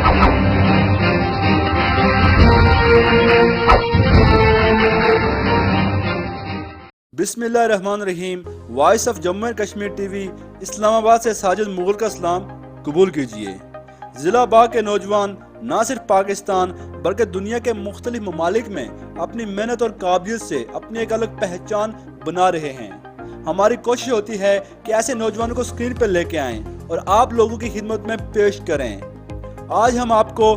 بسم اللہ الرحمن الرحیم۔ Voice of Jammu and Kashmir TV Islamabad سے ساجد مغل کا سلام قبول کیجیے۔ ضلع باغ کے نوجوان نہ صرف پاکستان بلکہ دنیا کے مختلف ممالک میں اپنی محنت اور قابلیت سے اپنی ایک الگ پہچان بنا رہے ہیں۔ ہماری کوشش ہوتی ہے کہ ایسے نوجوانوں کو اسکرین پر لے کے آئیں اور آپ لوگوں کی خدمت میں پیش کریں۔ آج ہم آپ کو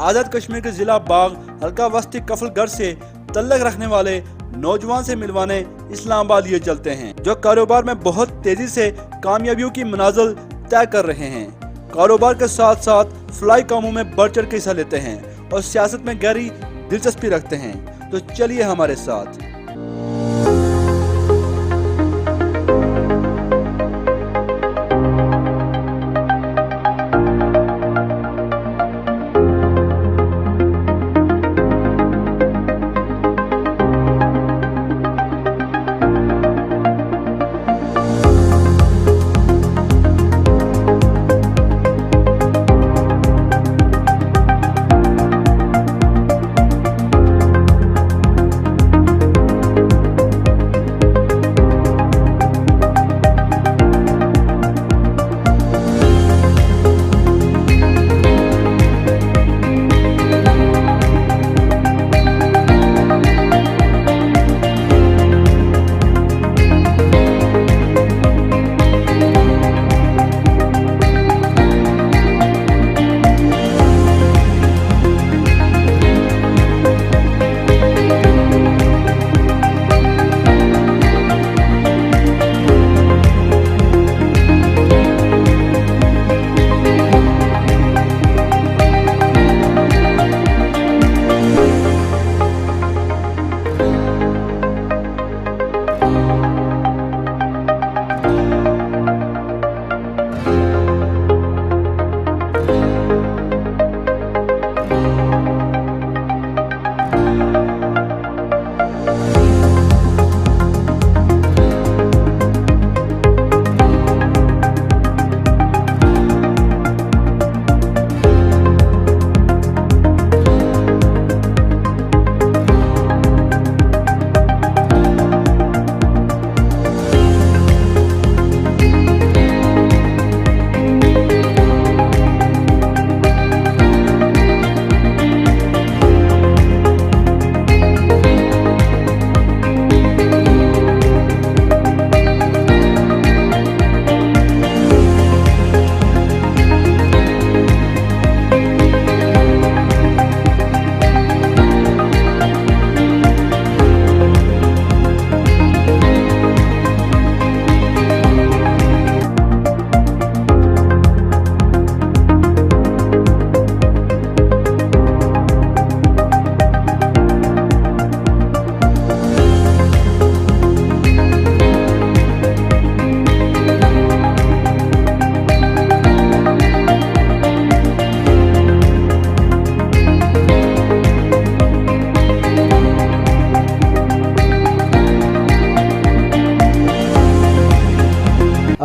آزاد کشمیر کے ضلع باغ حلقہ وسطی کفل گڑھ سے تعلق رکھنے والے نوجوان سے ملوانے اسلام آباد لیے چلتے ہیں، جو کاروبار میں بہت تیزی سے کامیابیوں کی منازل طے کر رہے ہیں، کاروبار کے ساتھ ساتھ فلاحی کاموں میں بڑھ چڑھ کے حصہ لیتے ہیں اور سیاست میں گہری دلچسپی رکھتے ہیں۔ تو چلیے ہمارے ساتھ۔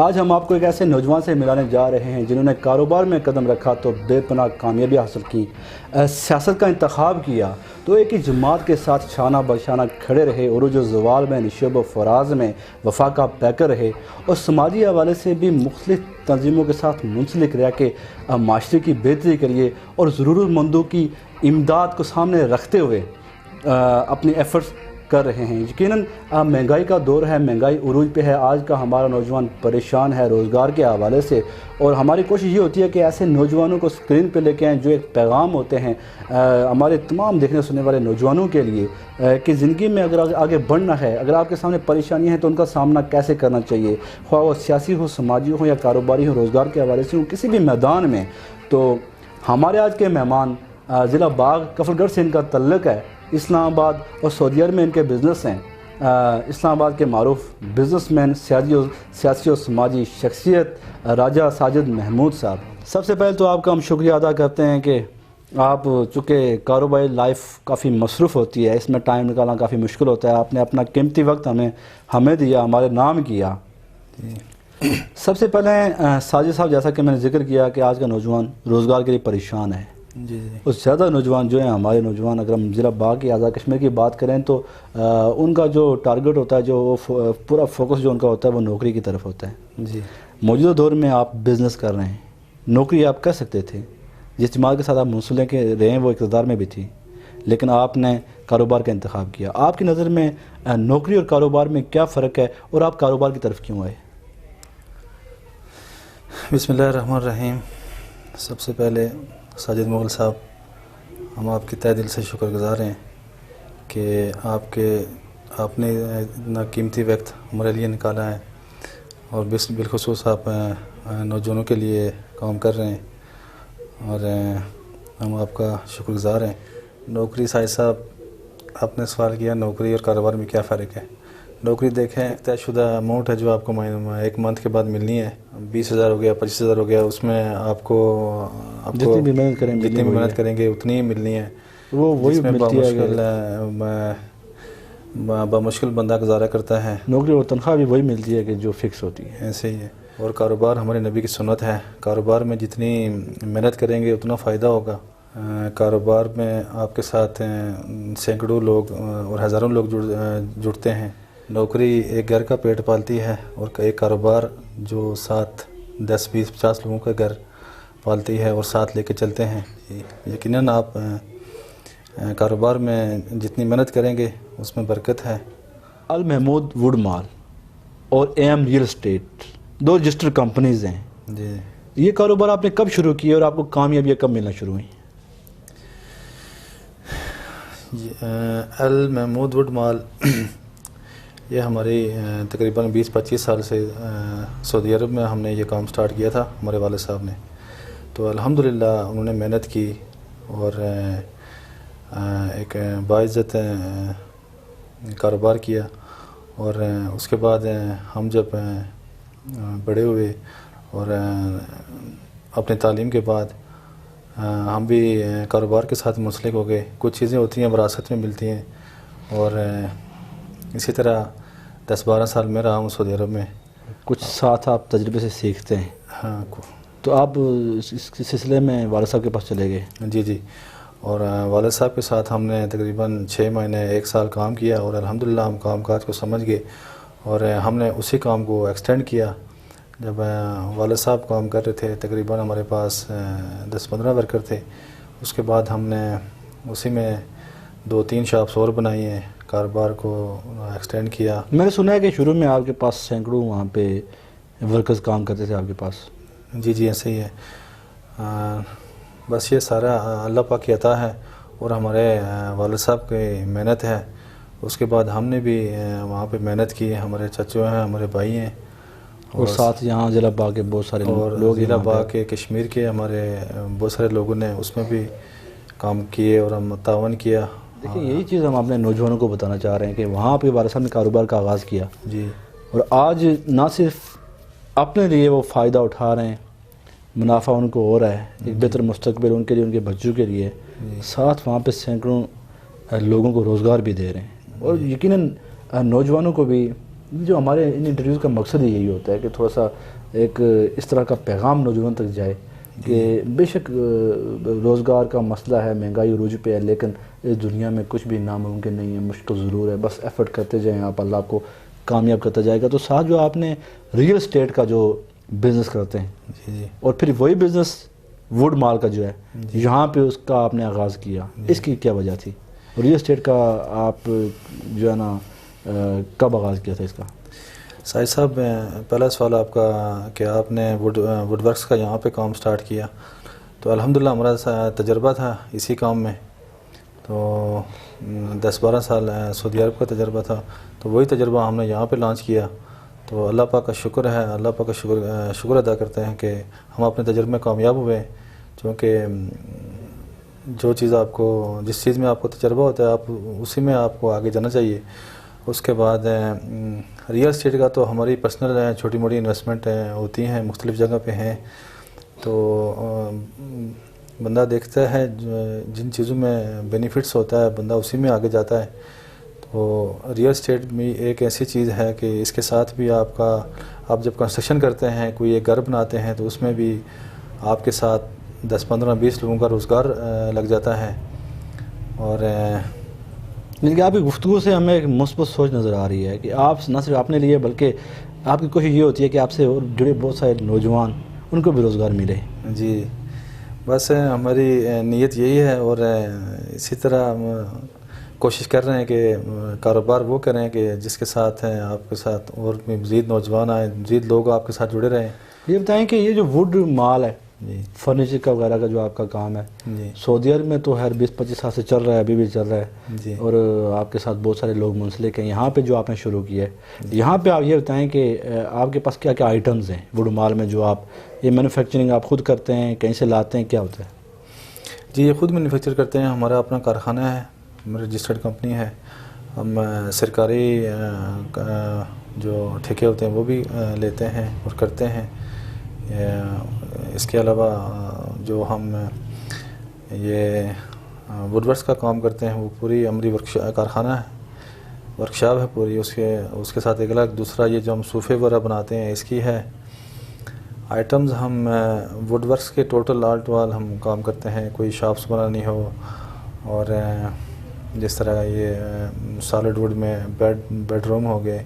آج ہم آپ کو ایک ایسے نوجوان سے ملانے جا رہے ہیں جنہوں نے کاروبار میں قدم رکھا تو بے پناہ کامیابی حاصل کی، سیاست کا انتخاب کیا تو ایک ہی جماعت کے ساتھ شانہ بشانہ کھڑے رہے، عروج و زوال میں نشیب و فراز میں وفا کا پیکر رہے اور سماجی حوالے سے بھی مختلف تنظیموں کے ساتھ منسلک رہ کے معاشرے کی بہتری کے لیے اور ضرورت مندوں کی امداد کو سامنے رکھتے ہوئے اپنی ایفرٹس کر رہے ہیں۔ یقیناً مہنگائی کا دور ہے، مہنگائی عروج پہ ہے، آج کا ہمارا نوجوان پریشان ہے روزگار کے حوالے سے، اور ہماری کوشش یہ ہوتی ہے کہ ایسے نوجوانوں کو اسکرین پہ لے کے آئیں جو ایک پیغام ہوتے ہیں ہمارے تمام دیکھنے سننے والے نوجوانوں کے لیے کہ زندگی میں اگر آگے بڑھنا ہے، اگر آپ کے سامنے پریشانیاں ہیں تو ان کا سامنا کیسے کرنا چاہیے، خواہ وہ سیاسی ہو، سماجی ہو یا کاروباری ہو، روزگار کے حوالے سے ہو، کسی بھی میدان میں۔ تو ہمارے آج کے مہمان ضلع باغ کفل گڑھ سے ان کا تعلق ہے، اسلام آباد اور سعودی عرب میں ان کے بزنس ہیں۔ اسلام آباد کے معروف بزنس مین، سیاسی و سماجی شخصیت راجہ ساجد محمود صاحب، سب سے پہلے تو آپ کا ہم شکریہ ادا کرتے ہیں کہ آپ چونکہ کاروباری لائف کافی مصروف ہوتی ہے، اس میں ٹائم نکالنا کافی مشکل ہوتا ہے، آپ نے اپنا قیمتی وقت ہمیں دیا، ہمارے نام کیا۔ سب سے پہلے ساجد صاحب، جیسا کہ میں نے ذکر کیا کہ آج کا نوجوان روزگار کے لیے پریشان ہے، جی جی اس زیادہ نوجوان جو ہیں ہمارے نوجوان، اگر ہم ضلع باغ کی آزاد کشمیر کی بات کریں تو ان کا جو ٹارگٹ ہوتا ہے، جو وہ پورا فوکس جو ان کا ہوتا ہے وہ نوکری کی طرف ہوتا ہے۔ جی موجودہ دور میں آپ بزنس کر رہے ہیں، نوکری آپ کر سکتے تھے، جس جماعت کے ساتھ آپ منسلک رہے ہیں وہ اقتدار میں بھی تھی، لیکن آپ نے کاروبار کا انتخاب کیا۔ آپ کی نظر میں نوکری اور کاروبار میں کیا فرق ہے، اور آپ کاروبار کی طرف کیوں آئے؟ بسم اللہ الرحمن الرحیم۔ سب سے پہلے ساجد مغل صاحب، ہم آپ کی تہ دل سے شکر گزار ہیں کہ آپ نے اتنا قیمتی وقت ہمارے لیے نکالا ہے، اور بالخصوص آپ نوجوانوں کے لیے کام کر رہے ہیں، اور ہم آپ کا شکر گزار ہیں۔ نوکری، ساجد صاحب آپ نے سوال کیا نوکری اور کاروبار میں کیا فرق ہے۔ نوکری دیکھیں، ایک طے شدہ اماؤنٹ ہے جو آپ کو ایک منتھ کے بعد ملنی ہے۔ 20,000 ہو گیا، 25,000 ہو گیا، اس میں آپ کو جتنی بھی محنت کریں جتنی بھی محنت کریں گے اتنی ہی ملنی ہے، وہ وہی جس میں ملتی بمشکل بندہ گزارا کرتا ہے۔ نوکری اور تنخواہ بھی وہی ملتی ہے کہ جو فکس ہوتی ہے۔ ایسے ہی ہے۔ اور کاروبار ہمارے نبی کی سنت ہے، کاروبار میں جتنی محنت کریں گے اتنا فائدہ ہوگا۔ کاروبار میں آپ کے ساتھ سینکڑوں لوگ اور ہزاروں لوگ جڑتے ہیں۔ نوکری ایک گھر کا پیٹ پالتی ہے، اور ایک کاروبار جو 7، 10، 20، 50 لوگوں کا گھر پالتی ہے اور ساتھ لے کے چلتے ہیں۔ یقیناً آپ کاروبار میں جتنی محنت کریں گے اس میں برکت ہے۔ المحمود ووڈ مال اور M real estate 2 registered companies ہیں۔ جی، یہ کاروبار آپ نے کب شروع کیا اور آپ کو کامیابیاں کب ملنا شروع ہوئیں؟ المحمود ووڈ مال یہ ہماری تقریباً 20-25 سال سے سعودی عرب میں ہم نے یہ کام سٹارٹ کیا تھا ہمارے والد صاحب نے۔ تو الحمدللہ انہوں نے محنت کی، اور ایک باعزت کاروبار کیا، اور اس کے بعد ہم جب بڑے ہوئے اور اپنے تعلیم کے بعد ہم بھی کاروبار کے ساتھ منسلک ہو گئے۔ کچھ چیزیں ہوتی ہیں وراثت میں ملتی ہیں، اور اسی طرح 10-12 سال میں رہا ہوں سعودی عرب میں۔ کچھ ساتھ آپ تجربے سے سیکھتے ہیں۔ ہاں، تو آپ اس سلسلے میں والد صاحب کے پاس چلے گئے؟ جی جی، اور والد صاحب کے ساتھ ہم نے تقریباً 6 مہینے 1 سال کام کیا، اور الحمدللہ ہم کام کاج کو سمجھ گئے، اور ہم نے اسی کام کو ایکسٹینڈ کیا۔ جب والد صاحب کام کر رہے تھے تقریباً ہمارے پاس 10-15 ورکر تھے، اس کے بعد ہم نے اسی میں 2-3 شاپس اور بنائی ہیں، کاروبار کو ایکسٹینڈ کیا۔ میں نے سنا ہے کہ شروع میں آپ کے پاس سینکڑوں وہاں پہ ورکرز کام کرتے تھے آپ کے پاس؟ جی جی، ایسے ہی ہے۔ بس یہ سارا اللہ پاک کی عطا ہے، اور ہمارے والد صاحب کی محنت ہے۔ اس کے بعد ہم نے بھی وہاں پہ محنت کی، ہمارے چچو ہیں، ہمارے بھائی ہیں، اور ساتھ یہاں ضلع باغ کے بہت سارے لوگ، ضلع باغ کے کشمیر کے ہمارے بہت سارے لوگوں نے اس میں بھی کام کیے اور ہم تعاون کیا۔ دیکھیں، یہی چیز ہم اپنے نوجوانوں کو بتانا چاہ رہے ہیں کہ وہاں پہ والد صاحب نے کاروبار کا آغاز کیا، جی، اور آج نہ صرف اپنے لیے وہ فائدہ اٹھا رہے ہیں، منافع ان کو ہو رہا ہے، ایک بہتر مستقبل ان کے لیے، ان کے بچوں کے لیے، ساتھ وہاں پہ سینکڑوں لوگوں کو روزگار بھی دے رہے ہیں۔ اور یقیناً نوجوانوں کو بھی، جو ہمارے ان انٹرویوز کا مقصد ہی یہی ہوتا ہے کہ تھوڑا سا ایک اس طرح کا پیغام نوجوانوں تک جائے کہ بے شک روزگار کا مسئلہ ہے، مہنگائی عروج پہ ہے، لیکن اس دنیا میں کچھ بھی ناممکن نہیں ہے، مشکل ضرور ہے، بس ایفرٹ کرتے جائیں آپ، اللہ آپ کو کامیاب کرتا جائے گا۔ تو ساتھ جو آپ نے ریئل اسٹیٹ کا جو بزنس کرتے ہیں، جی جی، اور پھر وہی بزنس ووڈ مال کا جو ہے یہاں پہ اس کا آپ نے آغاز کیا، اس کی کیا وجہ تھی؟ ریئل اسٹیٹ کا آپ جو ہے نا کب آغاز کیا تھا اس کا؟ ساجد صاحب، پہلا سوال آپ کا کہ آپ نے ووڈ ورکس کا یہاں پہ کام سٹارٹ کیا، تو الحمدللہ ہمارا تجربہ تھا اسی کام میں، تو 10-12 سال سعودی عرب کا تجربہ تھا، تو وہی تجربہ ہم نے یہاں پہ لانچ کیا۔ تو اللہ پاک کا شکر ہے، اللہ پاک کا شکر ادا کرتے ہیں کہ ہم اپنے تجربے میں کامیاب ہوئے، کیونکہ جو چیز آپ کو، جس چیز میں آپ کو تجربہ ہوتا ہے، آپ اسی میں آپ کو آگے جانا چاہیے۔ اس کے بعد ریئل اسٹیٹ کا تو ہماری پرسنل چھوٹی موٹی انویسٹمنٹ ہوتی ہیں، مختلف جگہ پہ ہیں، تو بندہ دیکھتا ہے جن چیزوں میں بینیفٹس ہوتا ہے بندہ اسی میں آگے جاتا ہے۔ تو ریئل اسٹیٹ بھی ایک ایسی چیز ہے کہ اس کے ساتھ بھی آپ جب کنسٹرکشن کرتے ہیں، کوئی ایک گھر بناتے ہیں، تو اس میں بھی آپ کے ساتھ 10-15-20 لوگوں کا روزگار لگ جاتا ہے. اور یعنی کہ آپ کی گفتگو سے ہمیں ایک مثبت سوچ نظر آ رہی ہے کہ آپ نہ صرف اپنے لیے بلکہ آپ کی کوشش یہ ہوتی ہے کہ آپ سے اور جڑے بہت سارے نوجوان ان کو بھی روزگار ملے. جی بس ہماری نیت یہی ہے، اور اسی طرح ہم کوشش کر رہے ہیں کہ کاروبار وہ کریں کہ جس کے ساتھ ہیں آپ کے ساتھ اور بھی مزید نوجوان آئیں، مزید لوگ آپ کے ساتھ جڑے رہیں. یہ بتائیں کہ یہ جو ووڈ مال ہے، جی فرنیچر کا وغیرہ کا جو آپ کا کام ہے، جی سعودی عرب میں تو ہر 20-25 سال سے چل رہا ہے، ابھی بھی چل رہا ہے، جی اور آپ کے ساتھ بہت سارے لوگ منسلک ہیں. یہاں پہ جو آپ نے شروع کیا ہے، یہاں پہ آپ یہ بتائیں کہ آپ کے پاس کیا کیا آئٹمز ہیں ووڈ مال میں جو آپ یہ مینوفیکچرنگ آپ خود کرتے ہیں، کہیں سے لاتے ہیں، کیا ہوتا ہے؟ جی یہ خود مینوفیکچر کرتے ہیں. ہمارا اپنا کارخانہ ہے، ہماری رجسٹرڈ کمپنی ہے. ہم سرکاری جو ٹھیکے ہوتے ہیں وہ بھی لیتے ہیں اور کرتے ہیں. اس کے علاوہ جو ہم یہ ووڈ ورکس کا کام کرتے ہیں وہ پوری ہماری کارخانہ ہے، ورکشاپ ہے پوری. اس کے ساتھ ایک الگ دوسرا یہ جو ہم صوفے وغیرہ بناتے ہیں اس کی ہے. آئٹمز ہم ووڈ ورکس کے ٹوٹل آل ٹو آل ہم کام کرتے ہیں. کوئی شاپس بنانی ہو، اور جس طرح یہ سالڈ ووڈ میں بیڈ روم ہو گئے،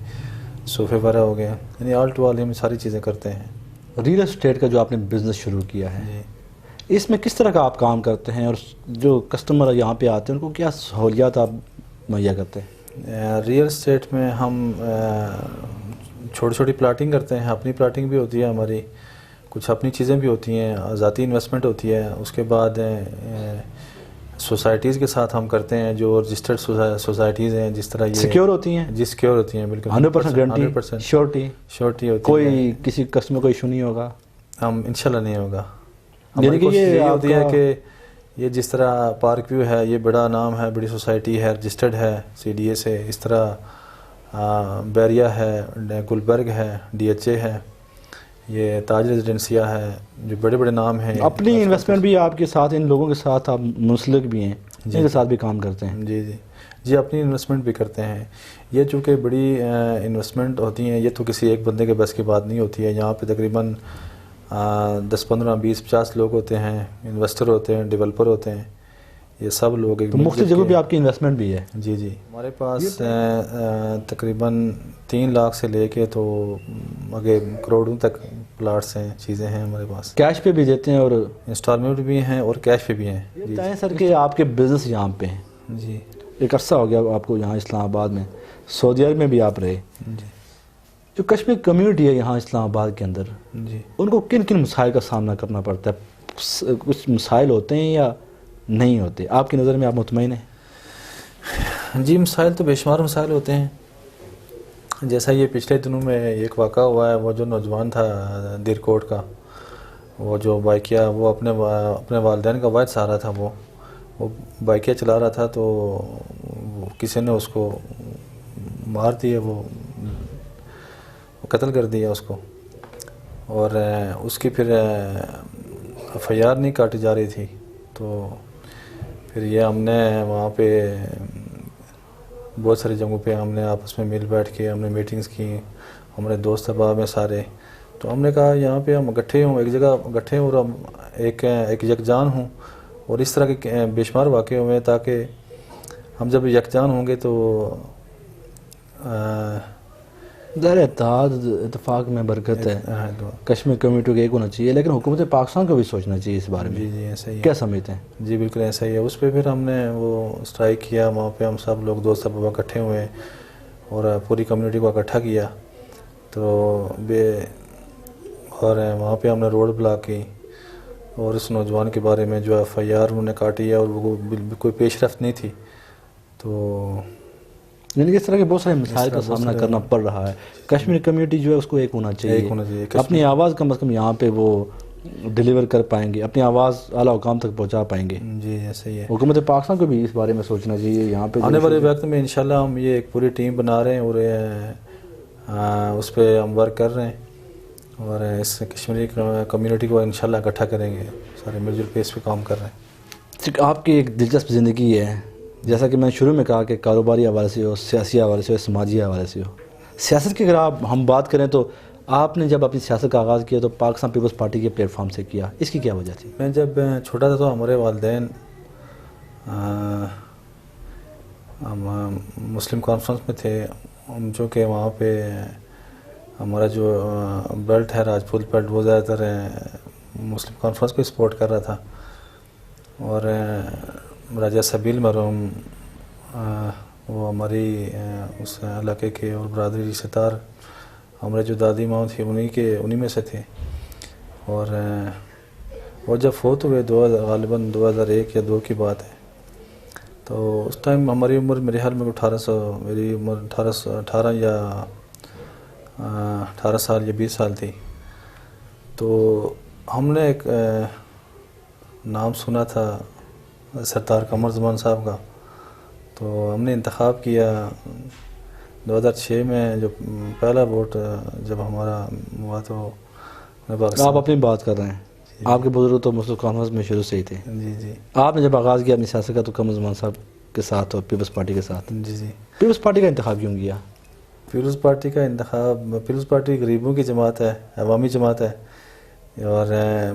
صوفے وغیرہ ہو گئے، یعنی آل ٹو آل ہم ساری چیزیں کرتے ہیں. ریئل اسٹیٹ کا جو آپ نے بزنس شروع کیا ہے، جی اس میں کس طرح کا آپ کام کرتے ہیں اور جو کسٹمر یہاں پہ آتے ہیں ان کو کیا سہولیات آپ مہیا کرتے ہیں؟ ریئل اسٹیٹ میں ہم چھوٹی چھوٹی پلاٹنگ کرتے ہیں. اپنی پلاٹنگ بھی ہوتی ہے ہماری، کچھ اپنی چیزیں بھی ہوتی ہیں، ذاتی انویسٹمنٹ ہوتی ہے. اس کے بعد سوسائٹیز کے ساتھ ہم کرتے ہیں جو رجسٹرڈ سوسائٹیز ہیں، جس طرح یہ سیکیور ہوتی ہیں، جی سیکیور ہوتی ہیں بالکل 100% گارنٹی، 100% شیورٹی، شورٹی ہوتی ہے. کوئی کسی کسٹمر کو ایشو نہیں ہوگا؟ ہم انشاءاللہ نہیں ہوگا. یعنی ہماری کہ کوشش یہ یہی آپ ہوتی ہے کا کہ یہ جس طرح پارک ویو ہے، یہ بڑا نام ہے، بڑی سوسائٹی ہے، رجسٹرڈ ہے CDA سے. اس طرح بیریا ہے، گلبرگ ہے، DHA ہے، یہ تاج ریزیڈنسیہ ہے، جو بڑے بڑے نام ہیں. اپنی انویسٹمنٹ بھی آپ کے ساتھ، ان لوگوں کے ساتھ آپ منسلک بھی ہیں، ان کے ساتھ بھی کام کرتے ہیں؟ جی جی جی اپنی انویسٹمنٹ بھی کرتے ہیں. یہ چونکہ بڑی انویسٹمنٹ ہوتی ہیں، یہ تو کسی ایک بندے کے بس کی بات نہیں ہوتی ہے. یہاں پہ تقریباً 10-15-20-50 لوگ ہوتے ہیں، انویسٹر ہوتے ہیں، ڈیولپر ہوتے ہیں. یہ سب لوگ ایک تو مختلف جگہوں پہ آپ کی انویسٹمنٹ بھی ہے؟ جی جی ہمارے پاس تقریباً 3 لاکھ سے لے کے تو آگے کروڑوں تک پلاٹس ہیں، چیزیں ہیں ہمارے پاس. کیش پہ بھی دیتے ہیں اور انسٹالمنٹ بھی ہیں اور کیش پہ بھی ہیں. یہ بتائیں سر کہ آپ کے بزنس یہاں پہ ہیں، جی ایک عرصہ ہو گیا آپ کو یہاں اسلام آباد میں، سعودی عرب میں بھی آپ رہے. جی جو کشمیر کمیونٹی ہے یہاں اسلام آباد کے اندر، جی ان کو کن کن مسائل کا سامنا کرنا پڑتا ہے؟ کچھ مسائل ہوتے ہیں یا نہیں ہوتے آپ کی نظر میں؟ آپ مطمئن ہیں؟ جی مسائل تو بے شمار مسائل ہوتے ہیں. جیسا یہ پچھلے دنوں میں ایک واقعہ ہوا ہے، وہ جو نوجوان تھا دیرکوٹ کا، وہ جو بائکیہ، وہ اپنے والدین کا واحد سہارا تھا. وہ بائکیہ چلا رہا تھا تو کسی نے اس کو مار دیا، وہ قتل کر دیا اس کو. اور اس کی پھر FIR نہیں کاٹی جا رہی تھی. تو پھر یہ ہم نے وہاں پہ بہت ساری جگہوں پہ ہم نے آپس میں مل بیٹھ کے ہم نے میٹنگز کی، ہمارے دوست احباب میں سارے. تو ہم نے کہا یہاں پہ ہم اکٹھے ہوں، ایک جگہ اکٹھے ہوں، اور ہم ایک یکجان ہوں. اور اس طرح کے بے شمار واقعے ہوئے ہیں، تاکہ ہم جب یکجان ہوں گے تو ظاہر اتحاد اتفاق میں برکت ہے. کشمیر کمیونٹی کو ایک ہونا چاہیے، لیکن حکومت پاکستان کو بھی سوچنا چاہیے اس بارے میں. جی جی ایسا ہی ہے. کیا سمجھتے ہیں؟ جی بالکل ایسا ہی ہے. اس پہ پھر ہم نے وہ اسٹرائک کیا، وہاں پہ ہم سب لوگ دوست احباب اکٹھے ہوئے اور پوری کمیونٹی کو اکٹھا کیا. تو اور وہاں پہ ہم نے روڈ بلاک کی، اور اس نوجوان کے بارے میں جو FIR انہوں نے کاٹی ہے اور وہ کوئی پیش رفت نہیں تھی. تو یعنی کہ اس طرح کے بہت سارے مسائل کا سامنا کرنا پڑ رہا ہے. کشمیر کمیونٹی جو ہے اس کو ایک ہونا چاہیے، اپنی آواز کم از کم یہاں پہ وہ ڈیلیور کر پائیں گے، اپنی آواز اعلیٰ حکام تک پہنچا پائیں گے. جی ایسا ہی ہے. حکومت پاکستان کو بھی اس بارے میں سوچنا چاہیے. یہاں پہ آنے والے وقت میں انشاءاللہ ہم یہ ایک پوری ٹیم بنا رہے ہیں اور اس پہ ہم ورک کر رہے ہیں، اور اس کشمیری کمیونٹی کو انشاءاللہ اکٹھا کریں گے. سارے مل جل کے اس پہ کام کر رہے ہیں. آپ کی ایک دلچسپ زندگی ہے، جیسا کہ میں نے شروع میں کہا کہ کاروباری حوالے سے ہو، سیاسی حوالے سے ہو، سماجی حوالے سے ہو. سیاست کی اگر ہم بات کریں تو آپ نے جب اپنی سیاست کا آغاز کیا تو پاکستان پیپلز پارٹی کے پلیٹ فارم سے کیا، اس کی کیا وجہ تھی؟ میں جب چھوٹا تھا تو ہمارے والدین ہم مسلم کانفرنس میں تھے، جو کہ وہاں پہ ہمارا جو بیلٹ ہے راجپوت بیلٹ، وہ زیادہ تر مسلم کانفرنس کو سپورٹ کر رہا تھا، اور راجہ سبیل مرحوم وہ ہماری اس علاقے کے اور برادری رشتہ دار، ہمارے جو دادی ماں تھی انہی میں سے تھے، اور وہ جب فوت ہوئے غالباً 2001 یا 2 کی بات ہے، تو اس ٹائم ہماری عمر میرے خیال میں 18 یا 18 سال یا 20 سال تھی، تو ہم نے ایک نام سنا تھا سردار قمر زمان صاحب کا، تو ہم نے انتخاب کیا 2006 میں، جو پہلا ووٹ جب ہمارا ہوا تو آپ اپنی بات کر رہے ہیں، آپ کے بزرگ تو مسلم کانفرنس میں شروع سے ہی تھے، جی آپ نے جب آغاز کیا اپنی سیاست کا تو قمر زمان صاحب کے ساتھ اور پیپلز پارٹی کے ساتھ، جی پیپلز پارٹی کا انتخاب کیوں کیا؟ پیپلز پارٹی کا انتخاب، پیپلز پارٹی غریبوں کی جماعت ہے، عوامی جماعت ہے، اور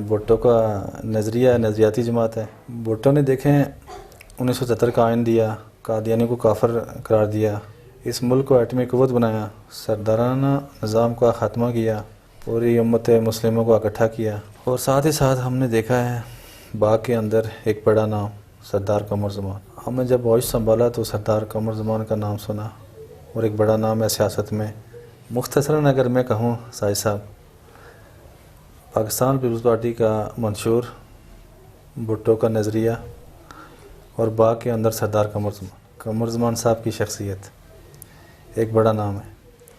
بھٹو کا نظریہ نظریاتی جماعت ہے۔ بھٹو نے دیکھیں 1970 کا آئین دیا، قادیانی کو کافر قرار دیا، اس ملک کو ایٹمی قوت بنایا، سردارانہ نظام کا خاتمہ کیا، پوری امت مسلموں کو اکٹھا کیا، اور ساتھ ہی ساتھ ہم نے دیکھا ہے باغ کے اندر ایک بڑا نام سردار قمر زمان۔ ہم نے جب ہوش سنبھالا تو سردار قمر زمان کا نام سنا، اور ایک بڑا نام ہے سیاست میں۔ مختصراً اگر میں کہوں ساجد صاحب، پاکستان پیپلز پارٹی کا منشور، بھٹو کا نظریہ، اور باغ کے اندر سردار قمر زمان صاحب کی شخصیت ایک بڑا نام ہے۔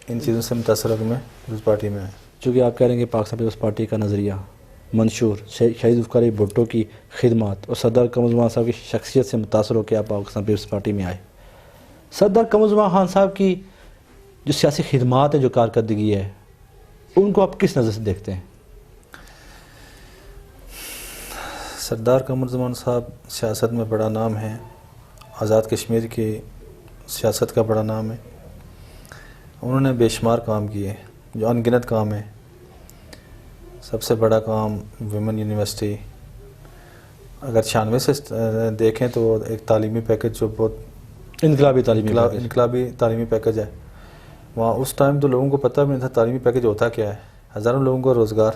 ان چیزوں سے متاثر ہو کے میں پیپلز پارٹی میں آیا۔ چونکہ آپ کہہ رہے ہیں کہ پاکستان پیپلز پارٹی کا نظریہ، منشور، شہید ذوالفقار علی بھٹو کی خدمات اور سردار قمر زمان صاحب کی شخصیت سے متاثر ہو کے آپ پاکستان پیپلز پارٹی میں آئے، سردار قمر زمان خان صاحب کی جو سیاسی خدمات ہیں، جو کارکردگی ہے، ان کو آپ کس نظر سے دیکھتے ہیں؟ سردار قمر زمان صاحب سیاست میں بڑا نام ہے، آزاد کشمیر کی سیاست کا بڑا نام ہے۔ انہوں نے بے شمار کام کیے، جو ان گنت کام ہے۔ سب سے بڑا کام ویمن یونیورسٹی، اگر 96 سے دیکھیں تو ایک تعلیمی پیکج جو بہت انقلابی تعلیمی پیکج ہے، وہاں اس ٹائم تو لوگوں کو پتہ بھی نہیں تھا تعلیمی پیکج ہوتا کیا ہے۔ ہزاروں لوگوں کو روزگار،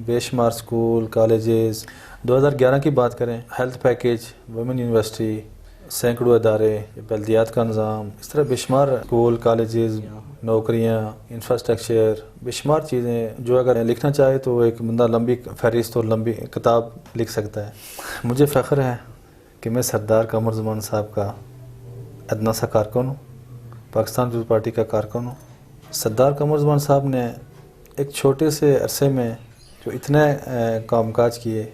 بے شمار سکول، کالجز۔ 2011 کی بات کریں، ہیلتھ پیکج، ویمن یونیورسٹی، سینکڑوں ادارے، بلدیات کا نظام، اس طرح بے شمار سکول، کالجز، نوکریاں، انفراسٹرکچر، بے شمار چیزیں جو اگر لکھنا چاہے تو ایک بندہ لمبی فہرست اور لمبی کتاب لکھ سکتا ہے۔ مجھے فخر ہے کہ میں سردار قمر زمان صاحب کا ادنیٰ سا کارکن ہوں، پاکستان پیپلز پارٹی کا کارکن ہوں۔ سردار قمر زمان صاحب نے ایک چھوٹے سے عرصے میں جو اتنے کام کاج کیے،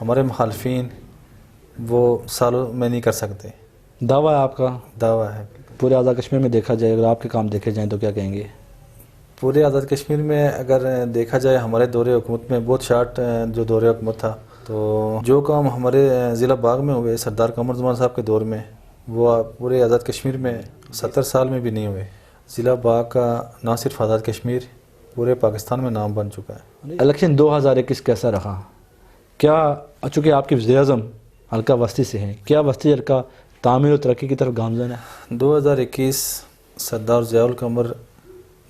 ہمارے مخالفین وہ سالوں میں نہیں کر سکتے۔ دعویٰ ہے آپ کا؟ دعویٰ ہے۔ پورے آزاد کشمیر میں دیکھا جائے، اگر آپ کے کام دیکھے جائیں تو کیا کہیں گے؟ پورے آزاد کشمیر میں اگر دیکھا جائے، ہمارے دور حکومت میں بہت شارٹ جو دور حکومت تھا، تو جو کام ہمارے ضلع باغ میں ہوئے سردار قمر زمان صاحب کے دور میں، وہ پورے آزاد کشمیر میں 70 سال میں بھی نہیں ہوئے۔ ضلع باغ کا نہ صرف آزاد کشمیر، پورے پاکستان میں نام بن چکا ہے۔ الیکشن 2021 کیسا رہا؟ کیا چونکہ آپ کے وزیر اعظم حلقہ وسطی سے ہیں، کیا وسطی حلقہ تعمیر و ترقی کی طرف گامزن ہے؟ 2021 سردار ضیاء القمر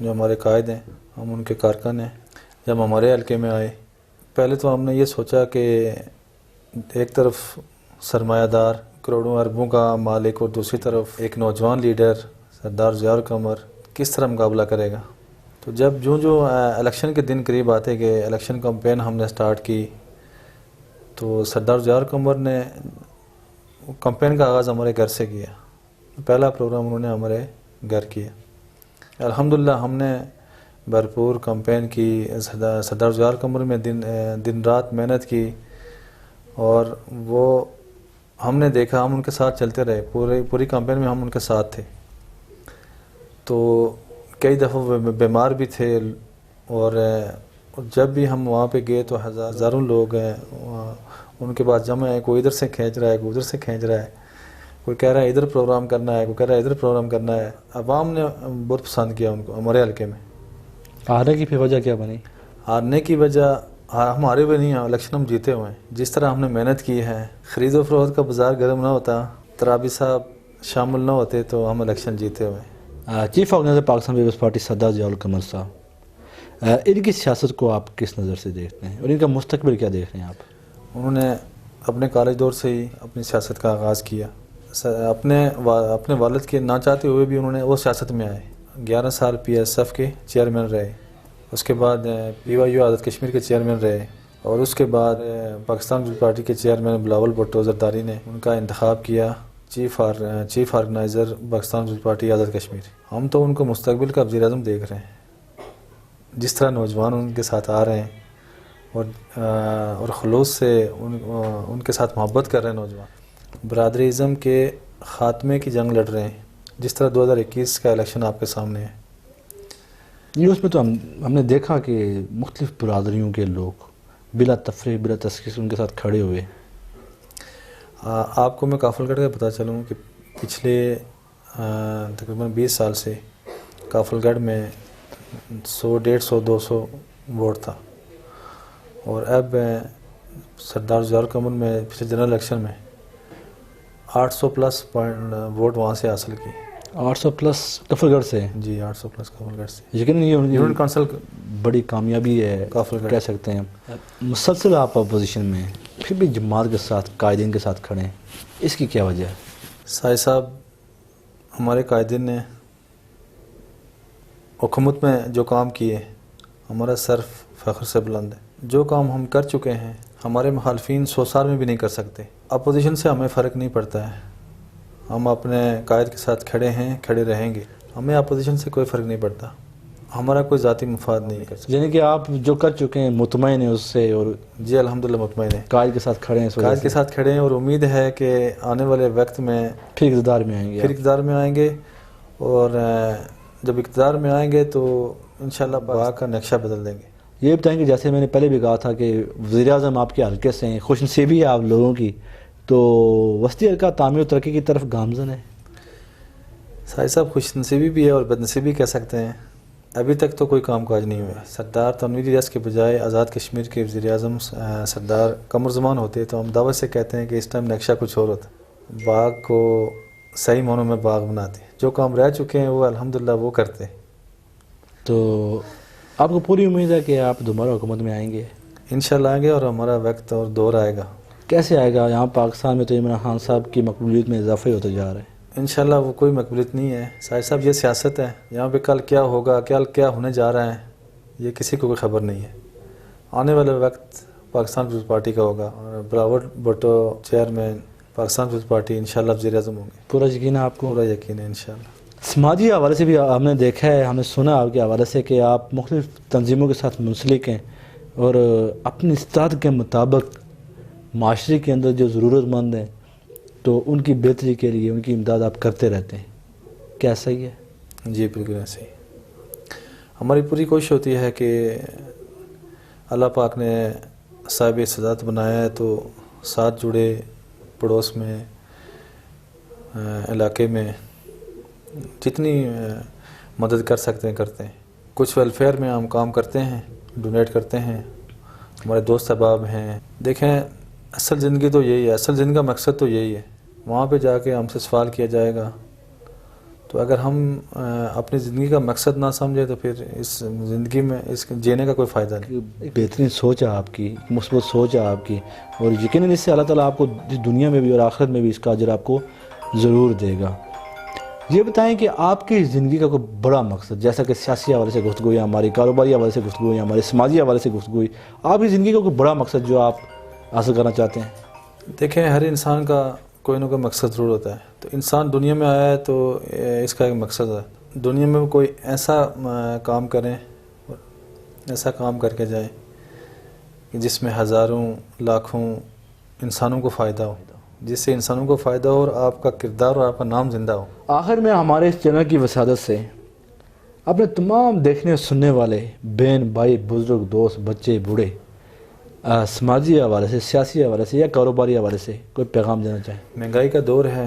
جو ہمارے قائد ہیں، ہم ان کے کارکن ہیں، جب ہمارے حلقے میں آئے، پہلے تو ہم نے یہ سوچا کہ ایک طرف سرمایہ دار کروڑوں اربوں کا مالک اور دوسری طرف ایک نوجوان لیڈر سردار ضیاء القمر کس طرح مقابلہ کرے گا۔ تو جب جو الیکشن کے دن قریب آتے کہ الیکشن کمپین ہم نے سٹارٹ کی، تو سردار ضیاء القمر نے کمپین کا آغاز ہمارے گھر سے کیا۔ پہلا پروگرام انہوں نے ہمارے گھر کیا۔ الحمدللہ ہم نے بھرپور کمپین کی، سردار ضیاء القمر میں دن رات محنت کی، اور وہ ہم نے دیکھا، ہم ان کے ساتھ چلتے رہے، پوری کمپین میں ہم ان کے ساتھ تھے۔ تو کئی دفعہ وہ بیمار بھی تھے، اور جب بھی ہم وہاں پہ گئے تو ہزاروں لوگ ہیں ان کے پاس جمع ہیں، کوئی ادھر سے کھینچ رہا ہے، کوئی ادھر سے کھینچ رہا ہے، کوئی کہہ رہا ہے ادھر پروگرام کرنا ہے، کوئی کہہ رہا ہے ادھر پروگرام کرنا ہے۔ عوام نے بہت پسند کیا ان کو ہمارے حلقے میں۔ ہارنے کی پھر وجہ کیا بنی؟ ہارنے کی وجہ ہمارے بھی نہیں ہیں، الیکشن ہم جیتے ہوئے ہیں. جس طرح ہم نے محنت کی ہے، خرید و فروخت کا بازار گرم نہ ہوتا، ترابی صاحب شامل نہ ہوتے تو ہم الیکشن جیتے ہوئے ہیں. Chief organiser Pakistan Peoples Party Sardar Zia القمر صاحب، ان کی سیاست کو آپ کس نظر سے دیکھتے ہیں اور ان کا مستقبل کیا دیکھ رہے ہیں آپ؟ انہوں نے اپنے کالج دور سے ہی اپنی سیاست کا آغاز کیا. اپنے والد کے نہ چاہتے ہوئے بھی انہوں نے وہ سیاست میں آئے. 11 سال پی ایس ایف کے چیئرمین رہے، اس کے بعد P Y U Azad Kashmir کے چیئرمین رہے، اور اس کے بعد پاکستان پیپلز پارٹی کے چیئرمین بلاول بھٹو زرداری نے ان کا انتخاب کیا chief organiser Pakistan Peoples Party Azad Kashmir. ہم تو ان کو مستقبل کا وزیر اعظم دیکھ رہے ہیں. جس طرح نوجوان ان کے ساتھ آ رہے ہیں اور خلوص سے ان کے ساتھ محبت کر رہے ہیں، نوجوان برادری ازم کے خاتمے کی جنگ لڑ رہے ہیں. جس طرح 2021 کا الیکشن آپ کے سامنے ہے. نیوز میں تو ہم نے دیکھا کہ مختلف برادریوں کے لوگ بلا تفریح بلا تشخیص ان کے ساتھ کھڑے ہوئے. آپ کو میں کافل گڑھ کا پتہ چلوں کہ پچھلے تقریباً 20 سال سے کافل گڑھ میں 100 150 200 ووٹ تھا، اور اب سردار ضیاء القمر میں پچھلے جنرل الیکشن میں 800 پلس ووٹ وہاں سے حاصل کی. 800 پلس کافل گڑھ سے؟ جی 800 پلس کافل گڑھ سے. یقیناً یہ یونین کونسل بڑی کامیابی ہے کافل گڑھ کہہ سکتے ہیں. مسلسل آپ اپوزیشن میں پھر بھی جماعت کے ساتھ قائدین کے ساتھ کھڑے ہیں، اس کی کیا وجہ ہے؟ سائی صاحب، ہمارے قائدین نے حکومت میں جو کام کیے، ہمارا سر فخر سے بلند ہے. جو کام ہم کر چکے ہیں ہمارے مخالفین 100 سال میں بھی نہیں کر سکتے. اپوزیشن سے ہمیں فرق نہیں پڑتا ہے، ہم اپنے قائد کے ساتھ کھڑے ہیں، کھڑے رہیں گے. ہمیں اپوزیشن سے کوئی فرق نہیں پڑتا، ہمارا کوئی ذاتی مفاد نہیں کر سکتا. یعنی کہ آپ جو کر چکے ہیں مطمئن ہیں اس سے، اور جی الحمدللہ مطمئن ہیں، قائد کے ساتھ کھڑے ہیں، قائد کے ساتھ کھڑے ہیں، اور امید ہے کہ آنے والے وقت میں پھر اقتدار میں آئیں گے. پھر اقتدار میں آئیں گے، اور جب اقتدار میں آئیں گے تو انشاءاللہ باغ کا نقشہ بدل دیں گے. یہ بتائیں کہ جیسے میں نے پہلے بھی کہا تھا کہ وزیر اعظم آپ کے حلقے سے ہیں، خوش نصیبی ہے آپ لوگوں کی، تو وسطی حلقہ تعمیر و ترقی کی طرف گامزن ہے. سائی صاحب، خوش نصیبی بھی ہے اور بد نصیبی کہہ سکتے ہیں. ابھی تک تو کوئی کام کاج نہیں ہوا. سردار تنویر ریاض کے بجائے آزاد کشمیر کے وزیر اعظم سردار قمر زمان ہوتے تو ہم دعوت سے کہتے ہیں کہ اس ٹائم نقشہ کچھ اور ہوتا، باغ کو صحیح معنوں میں باغ بناتے. جو کام رہ چکے ہیں وہ الحمدللہ وہ کرتے. تو آپ کو پوری امید ہے کہ آپ دوبارہ حکومت میں آئیں گے؟ انشاءاللہ آئیں گے، اور ہمارا وقت اور دور آئے گا. کیسے آئے گا؟ یہاں پاکستان میں تو عمران خان صاحب کی مقبولیت میں اضافہ ہوتا جا رہا ہے. انشاءاللہ وہ کوئی مقبولیت نہیں ہے سائی صاحب، یہ سیاست ہے. یہاں پہ کل کیا ہوگا، کیا ہونے جا رہا ہے، یہ کسی کو کوئی خبر نہیں ہے. آنے والا وقت پاکستان پیپلز پارٹی کا ہوگا، اور بلاول بھٹو چیئرمین پاکستان پیپلز پارٹی انشاءاللہ وزیر اعظم ہوں گے. پورا یقین ہے آپ کو؟ پورا یقین ہے انشاءاللہ. سماجی حوالے سے بھی ہم نے دیکھا ہے، ہم نے سنا آپ کے حوالے سے کہ آپ مختلف تنظیموں کے ساتھ منسلک ہیں، اور اپنی استطاعت کے مطابق معاشرے کے اندر جو ضرورت مند ہیں تو ان کی بہتری کے لیے ان کی امداد آپ کرتے رہتے ہیں. کیا صحیح ہے؟ جی بالکل ایسے ہی. ہماری پوری کوشش ہوتی ہے کہ اللہ پاک نے صاحب استطاعت بنایا ہے تو ساتھ جڑے پڑوس میں، علاقے میں جتنی مدد کر سکتے ہیں کرتے ہیں. کچھ ویلفیئر میں ہم کام کرتے ہیں، ڈونیٹ کرتے ہیں. ہمارے دوست احباب ہیں. دیکھیں، اصل زندگی تو یہی ہے، اصل زندگی کا مقصد تو یہی ہے. وہاں پہ جا کے ہم سے سوال کیا جائے گا، تو اگر ہم اپنی زندگی کا مقصد نہ سمجھے تو پھر اس زندگی میں اس جینے کا کوئی فائدہ نہیں. بہترین سوچ ہے آپ کی، مثبت سوچ ہے آپ کی، اور یقیناً اس سے اللہ تعالیٰ آپ کو دنیا میں بھی اور آخرت میں بھی اس کا اجر آپ کو ضرور دے گا. یہ بتائیں کہ آپ کی زندگی کا کوئی بڑا مقصد، جیسا کہ سیاسی حوالے سے گفتگو ہے، ہماری کاروباری حوالے سے گفتگو ہے، ہمارے سماجی حوالے سے گفتگو ہے، آپ کی زندگی کا کوئی بڑا مقصد جو آپ حاصل کرنا چاہتے ہیں؟ دیکھیں، ہر انسان کا کوئی نہ کوئی مقصد ضرور ہوتا ہے. تو انسان دنیا میں آیا ہے تو اس کا ایک مقصد ہے. دنیا میں کوئی ایسا کام کریں، ایسا کام کر کے جائیں کہ جس میں ہزاروں لاکھوں انسانوں کو فائدہ ہو، جس سے انسانوں کو فائدہ ہو اور آپ کا کردار اور آپ کا نام زندہ ہو. آخر میں ہمارے اس چینل کی وسادت سے اپنے تمام دیکھنے اور سننے والے بہن بھائی، بزرگ، دوست، بچے، بوڑھے، سماجی حوالے سے، سیاسی حوالے سے یا کاروباری حوالے سے کوئی پیغام دینا چاہیں؟ مہنگائی کا دور ہے،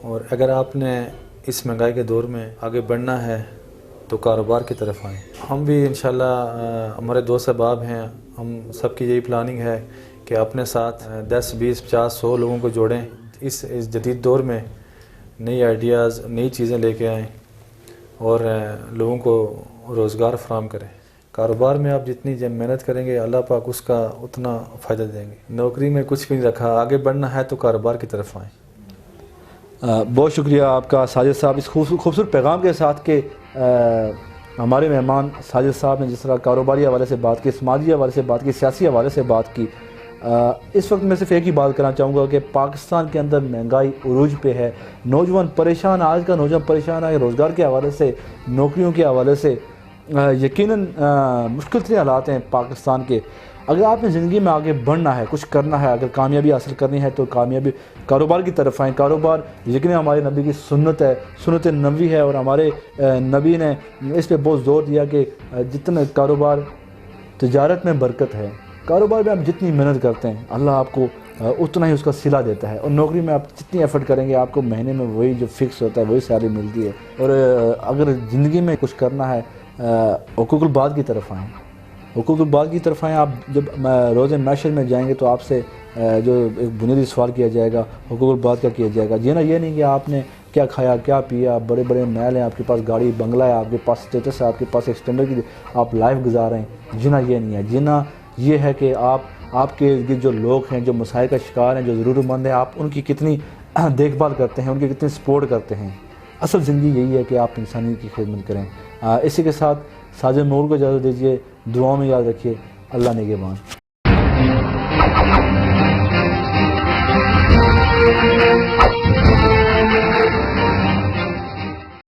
اور اگر آپ نے اس مہنگائی کے دور میں آگے بڑھنا ہے تو کاروبار کی طرف آئیں. ہم بھی انشاءاللہ ہمارے دوست احباب ہیں, ہم سب کی یہی پلاننگ ہے کہ اپنے ساتھ 10 20 50 100 لوگوں کو جوڑیں, اس جدید دور میں نئی آئیڈیاز نئی چیزیں لے کے آئیں اور لوگوں کو روزگار فراہم کریں. کاروبار میں آپ جتنی محنت کریں گے اللہ پاک اس کا اتنا فائدہ دیں گے. نوکری میں کچھ بھی نہیں رکھا, آگے بڑھنا ہے تو کاروبار کی طرف آئیں. بہت شکریہ آپ کا ساجد صاحب اس خوبصورت پیغام کے ساتھ کہ ہمارے مہمان ساجد صاحب نے جس طرح کاروباری حوالے سے بات کی, سماجی حوالے سے بات کی, سیاسی حوالے سے بات کی. اس وقت میں صرف ایک ہی بات کرنا چاہوں گا کہ پاکستان کے اندر مہنگائی عروج پہ ہے, نوجوان پریشان, آج کا نوجوان پریشان ہے روزگار کے حوالے سے, نوکریوں کے حوالے سے. یقیناً مشکل ترین حالات ہیں پاکستان کے. اگر آپ نے زندگی میں آگے بڑھنا ہے, کچھ کرنا ہے, اگر کامیابی حاصل کرنی ہے تو کامیابی کاروبار کی طرف آئیں. کاروبار یقیناً ہمارے نبی کی سنت ہے, سنت نبوی ہے, اور ہمارے نبی نے اس پہ بہت زور دیا کہ جتنا کاروبار تجارت میں برکت ہے, کاروبار میں آپ جتنی محنت کرتے ہیں اللہ آپ کو اتنا ہی اس کا صلہ دیتا ہے. اور نوکری میں آپ جتنی ایفرٹ کریں گے آپ کو مہینے میں وہی جو فکس ہوتا ہے وہی سیلری ملتی ہے. اور اگر زندگی میں کچھ کرنا ہے حقوق الباد کی طرف آئیں, حقوق الباد کی طرف آئیں. آپ جب روز محشر میں جائیں گے تو آپ سے جو ایک بنیادی سوال کیا جائے گا حقوق الباد کا کیا جائے گا. جینا یہ نہیں کہ آپ نے کیا کھایا کیا پیا, بڑے بڑے محل ہیں, آپ کے پاس گاڑی بنگلہ ہے, آپ کے پاس اسٹیٹس ہے, آپ کے پاس ایک اسٹینڈرڈ کی آپ لائف گزار رہے ہیں. جینا یہ نہیں ہے. جینا یہ ہے کہ آپ کے ارد گرد جو لوگ ہیں جو مسائل کا شکار ہیں, جو ضرورت مند ہیں, آپ ان کی کتنی دیکھ بھال کرتے ہیں, ان کی کتنی سپورٹ کرتے ہیں. اصل زندگی یہی ہے کہ آپ انسانیت کی خدمت کریں. اسی کے ساتھ ساجد مغل کو اجازت دیجیے, دعاؤں میں یاد رکھیے. اللہ نگہبان.